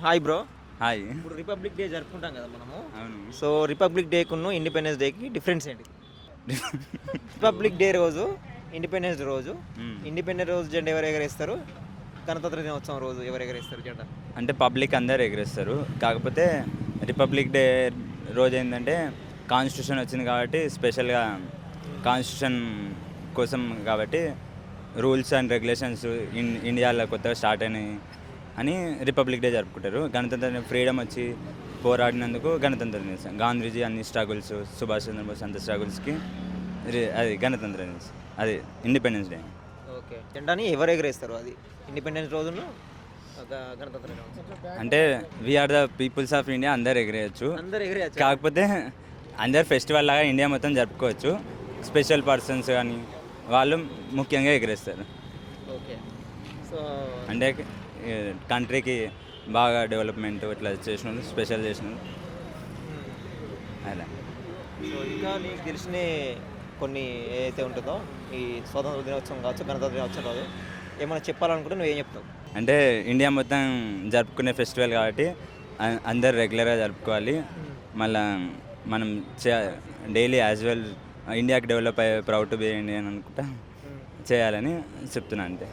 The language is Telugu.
Hi bro. హాయ్. ఇప్పుడు రిపబ్లిక్ డే జరుపుకుంటాం కదా మనము. అవును. సో రిపబ్లిక్ డేకును ఇండిపెండెన్స్ డేకి డిఫరెన్స్ ఏంటి? రిపబ్లిక్ డే రోజు ఇండిపెండెన్స్ రోజు ఇండిపెండెన్స్ రోజు జెండా ఎవరు ఎగరేస్తారు? గణతంత్ర దినోత్సవం రోజు ఎవరు ఎగరేస్తారు జెండా? అంటే పబ్లిక్ అందరు ఎగరేస్తారు. కాకపోతే రిపబ్లిక్ డే రోజు ఏంటంటే కాన్స్టిట్యూషన్ వచ్చింది కాబట్టి స్పెషల్గా కాన్స్టిట్యూషన్ కోసం కాబట్టి రూల్స్ అండ్ రెగ్యులేషన్స్ ఇండియాలో కొత్తగా స్టార్ట్ అయినాయి అని రిపబ్లిక్ డే జరుపుకుంటారు. గణతంత్ర ఫ్రీడమ్ వచ్చి పోరాడినందుకు గణతంత్ర దినోత్సవం. గాంధీజీ అన్ని స్ట్రగుల్స్, సుభాష్ చంద్రబోస్ అంత స్ట్రగుల్స్కి అది గణతంత్ర దినోత్సవం, అది ఇండిపెండెన్స్ డే. ఓకే, జెండాని ఎవరు ఎగరేస్తారు? అది ఇండిపెండెన్స్ రోజును గణతంత్ర దినోత్సవం అంటే we are the peoples of India అందరు ఎగరేయచ్చు. అందరు ఎగరేయచ్చు. కాకపోతే అందరు ఫెస్టివల్ లాగా ఇండియా మొత్తం జరుపుకోవచ్చు. స్పెషల్ పర్సన్స్ కానీ వాళ్ళు ముఖ్యంగా ఎగరేస్తారు. ఓకే, సో అంటే కంట్రీకి బాగా డెవలప్మెంట్ ఇట్లా చేసిన వాళ్ళు, స్పెషల్ చేసిన వాళ్ళు అలా. సో ఇంకా నీకు తెలిసిన కొన్ని ఏదైతే ఉంటుందో ఈ స్వాతంత్ర దినోత్సవం కావచ్చు, గణతంత్ర దినోత్సవం కాదు, ఏమైనా చెప్పాలనుకుంటే నువ్వు ఏం చెప్తావు? అంటే ఇండియా మొత్తం జరుపుకునే ఫెస్టివల్ కాబట్టి అందరు రెగ్యులర్గా జరుపుకోవాలి. మళ్ళీ మనం డైలీ యాజ్ వెల్ ఇండియాకి డెవలప్ అయ్యే ప్రౌడ్ టు బి ఇండియన్ అనుకుంటా చేయాలని చెప్తున్నాను అంతే.